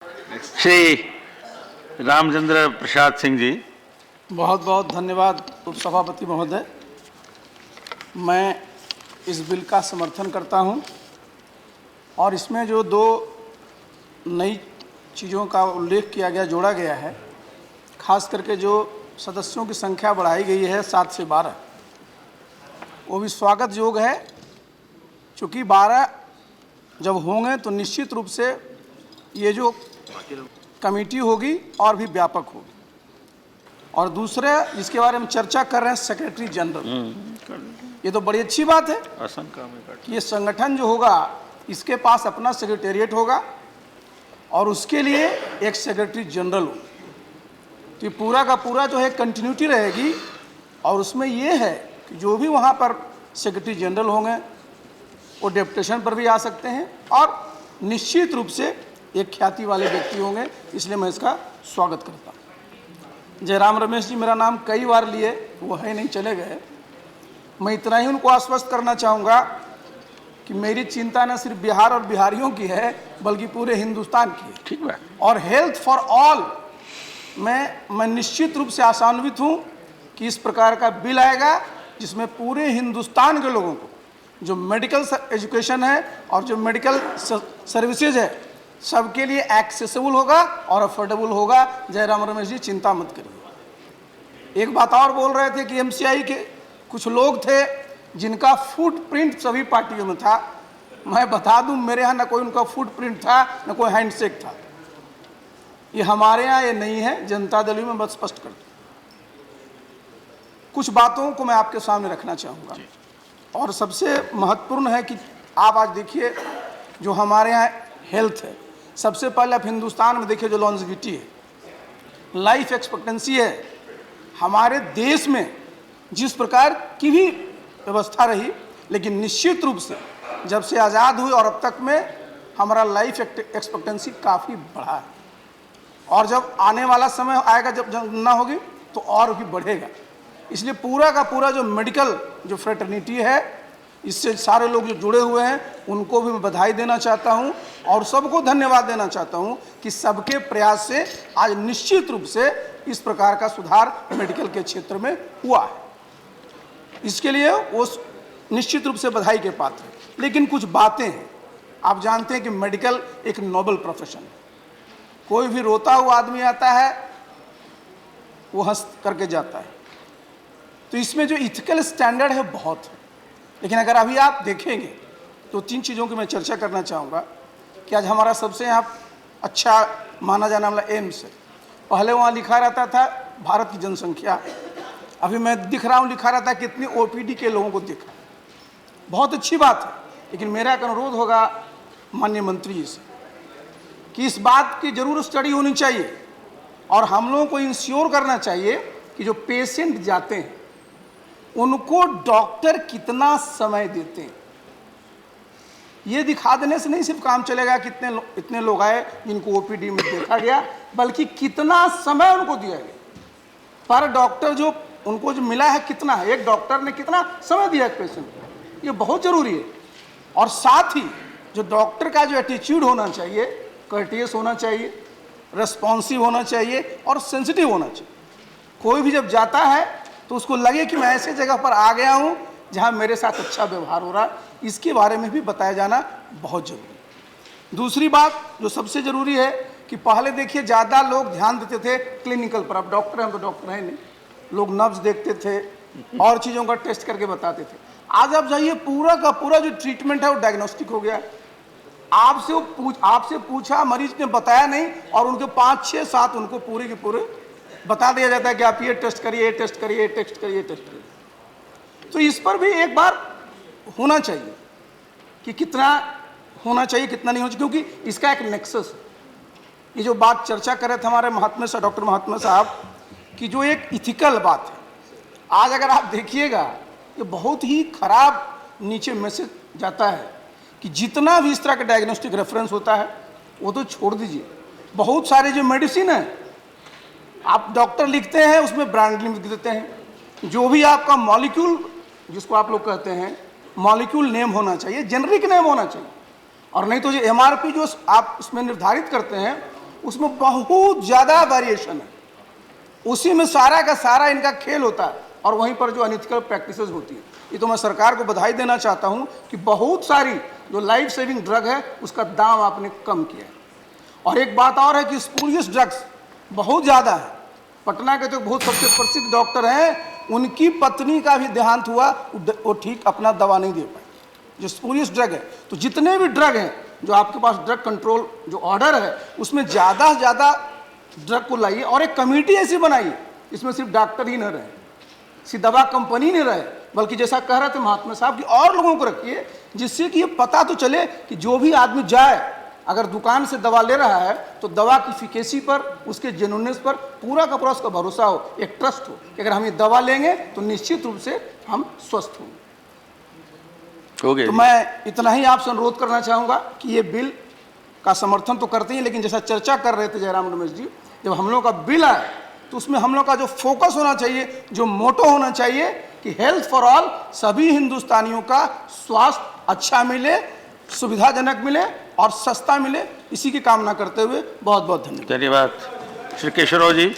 श्री रामचंद्र प्रसाद सिंह जी। बहुत बहुत धन्यवाद उपसभापति महोदय। मैं इस बिल का समर्थन करता हूं और इसमें जो दो नई चीज़ों का उल्लेख किया गया, जोड़ा गया है, खास करके जो सदस्यों की संख्या बढ़ाई गई है 7 से 12, वो भी स्वागत योग्य है। चूँकि 12 जब होंगे तो निश्चित रूप से ये जो कमेटी होगी और भी व्यापक होगी। और दूसरे जिसके बारे में चर्चा कर रहे हैं, सेक्रेटरी जनरल, ये तो बड़ी अच्छी बात है कि ये संगठन जो होगा इसके पास अपना सेक्रेटेरिएट होगा और उसके लिए एक सेक्रेटरी जनरल हो। तो ये पूरा का पूरा जो है कंटिन्यूटी रहेगी। और उसमें ये है कि जो भी वहाँ पर सेक्रेटरी जनरल होंगे वो डेपुटेशन पर भी आ सकते हैं और निश्चित रूप से एक ख्याति वाले व्यक्ति होंगे, इसलिए मैं इसका स्वागत करता हूँ। जयराम रमेश जी मेरा नाम कई बार लिए, वो है नहीं, चले गए। मैं इतना ही उनको आश्वस्त करना चाहूँगा कि मेरी चिंता न सिर्फ बिहार और बिहारियों की है बल्कि पूरे हिंदुस्तान की है। ठीक है। और हेल्थ फॉर ऑल मैं निश्चित रूप से आशान्वित हूँ कि इस प्रकार का बिल आएगा जिसमें पूरे हिंदुस्तान के लोगों को जो मेडिकल एजुकेशन है और जो मेडिकल सर्विसेज है सबके लिए एक्सेसिबल होगा और अफोर्डेबल होगा। जयराम रमेश जी चिंता मत करिए। एक बात और बोल रहे थे कि एमसीआई के कुछ लोग थे जिनका फुटप्रिंट सभी पार्टियों में था। मैं बता दूं, मेरे यहाँ न कोई उनका फुटप्रिंट था न कोई हैंडशेक था। ये हमारे यहाँ ये नहीं है। जनता दल में बस स्पष्ट कर दूं। कुछ बातों को मैं आपके सामने रखना चाहूँगा और सबसे महत्वपूर्ण है कि आप आज देखिए जो हमारे यहाँ हेल्थ है। सबसे पहले आप हिंदुस्तान में देखिए जो लॉन्जिविटी है, लाइफ एक्सपेक्टेंसी है, हमारे देश में जिस प्रकार की भी व्यवस्था रही, लेकिन निश्चित रूप से जब से आज़ाद हुए और अब तक में हमारा लाइफ एक्सपेक्टेंसी काफ़ी बढ़ा है। और जब आने वाला समय आएगा जब जनगणना होगी तो और भी बढ़ेगा। इसलिए पूरा का पूरा जो मेडिकल जो फ्रेटर्निटी है, इससे सारे लोग जो जुड़े हुए हैं उनको भी मैं बधाई देना चाहता हूं और सबको धन्यवाद देना चाहता हूं कि सबके प्रयास से आज निश्चित रूप से इस प्रकार का सुधार मेडिकल के क्षेत्र में हुआ है। इसके लिए वो निश्चित रूप से बधाई के पात्र है। लेकिन कुछ बातें हैं, आप जानते हैं कि मेडिकल एक नोबल प्रोफेशन है। कोई भी रोता हुआ आदमी आता है वो हंस करके जाता है। तो इसमें जो इथिकल स्टैंडर्ड है बहुत है। लेकिन अगर अभी आप देखेंगे तो 3 चीज़ों की मैं चर्चा करना चाहूँगा कि आज हमारा सबसे यहाँ अच्छा माना जाने वाला एम्स है। पहले वहाँ लिखा रहता था भारत की जनसंख्या, अभी मैं दिख रहा हूँ लिखा रहता है कितनी ओपीडी के लोगों को देखा। बहुत अच्छी बात है, लेकिन मेरा एक अनुरोध होगा माननीय मंत्री जी से कि इस बात की जरूर स्टडी होनी चाहिए और हम लोगों को इंश्योर करना चाहिए कि जो पेशेंट जाते हैं उनको डॉक्टर कितना समय देते हैं। ये दिखा देने से नहीं सिर्फ काम चलेगा इतने लोग आए जिनको ओपीडी में देखा गया, बल्कि कितना समय उनको दिया गया पर डॉक्टर जो उनको जो मिला है कितना है, एक डॉक्टर ने कितना समय दिया एक पेशेंट को, ये बहुत जरूरी है। और साथ ही जो डॉक्टर का जो एटीट्यूड होना चाहिए, कर्टियस होना चाहिए, रेस्पॉन्सिव होना चाहिए और सेंसिटिव होना चाहिए। कोई भी जब जाता है तो उसको लगे कि मैं ऐसे जगह पर आ गया हूँ जहाँ मेरे साथ अच्छा व्यवहार हो रहा है। इसके बारे में भी बताया जाना बहुत जरूरी है। दूसरी बात जो सबसे ज़रूरी है कि पहले देखिए ज़्यादा लोग ध्यान देते थे क्लिनिकल पर। अब डॉक्टर हैं तो डॉक्टर हैं नहीं, लोग नब्ज देखते थे और चीज़ों का टेस्ट करके बताते थे। आज आप जाइए पूरा का पूरा जो ट्रीटमेंट है वो डायग्नोस्टिक हो गया। आपसे पूछा, मरीज ने बताया नहीं और उनके 5, 6, 7 उनको पूरे के पूरे बता दिया जाता है कि आप ये टेस्ट करिए, ये टेस्ट करिए, ये टेस्ट करिए, ये टेस्ट करिए। तो इस पर भी एक बार होना चाहिए कि कितना होना चाहिए कितना नहीं होना चाहिए, क्योंकि इसका एक नेक्सस है। ये जो बात चर्चा कर रहे थे हमारे महात्मा साहब, डॉक्टर महात्मा साहब की जो एक इथिकल बात है, आज अगर आप देखिएगा ये बहुत ही खराब नीचे मैसेज जाता है कि जितना भी इस तरह का डायग्नोस्टिक रेफरेंस होता है वो तो छोड़ दीजिए। बहुत सारे जो मेडिसिन है आप डॉक्टर लिखते हैं उसमें ब्रांड लिख देते हैं। जो भी आपका मॉलिक्यूल जिसको आप लोग कहते हैं मॉलिक्यूल नेम होना चाहिए, जेनरिक नेम होना चाहिए। और नहीं तो जो एमआरपी जो आप इसमें निर्धारित करते हैं उसमें बहुत ज़्यादा वेरिएशन है, उसी में सारा का सारा इनका खेल होता है और वहीं पर जो अनइथिकल प्रैक्टिसेस होती है। ये तो मैं सरकार को बधाई देना चाहता हूँ कि बहुत सारी जो लाइफ सेविंग ड्रग है उसका दाम आपने कम किया है। और एक बात और है कि स्पूरियस ड्रग्स बहुत ज़्यादा है। पटना के जो बहुत सबसे प्रसिद्ध डॉक्टर हैं, उनकी पत्नी का भी देहांत हुआ, वो ठीक अपना दवा नहीं दे पाए, जो स्पूरियस ड्रग है। तो जितने भी ड्रग हैं जो आपके पास ड्रग कंट्रोल जो ऑर्डर है, उसमें ज़्यादा से ज़्यादा ड्रग को लाइए और एक कमेटी ऐसी बनाइए इसमें सिर्फ डॉक्टर ही न रहे, सिर्फ दवा कंपनी नहीं रहे, बल्कि जैसा कह रहे थे महात्मा साहब कि और लोगों को रखिए, जिससे कि ये पता तो चले कि जो भी आदमी जाए अगर दुकान से दवा ले रहा है तो दवा की इफिकेसी पर, उसके जेन्युइननेस पर पूरा का पूरा उसका भरोसा हो, एक ट्रस्ट हो कि अगर हम ये दवा लेंगे तो निश्चित रूप से हम स्वस्थ होंगे। तो मैं इतना ही आपसे अनुरोध करना चाहूँगा कि ये बिल का समर्थन तो करते हैं, लेकिन जैसा चर्चा कर रहे थे जयराम रमेश जी, जब हम लोग का बिल आए तो उसमें हम लोग का जो फोकस होना चाहिए, जो मोटो होना चाहिए कि हेल्थ फॉर ऑल, सभी हिंदुस्तानियों का स्वास्थ्य अच्छा मिले, सुविधाजनक मिले और सस्ता मिले, इसी की कामना करते हुए बहुत बहुत धन्यवाद। धन्यवाद। श्री केशवराव जी।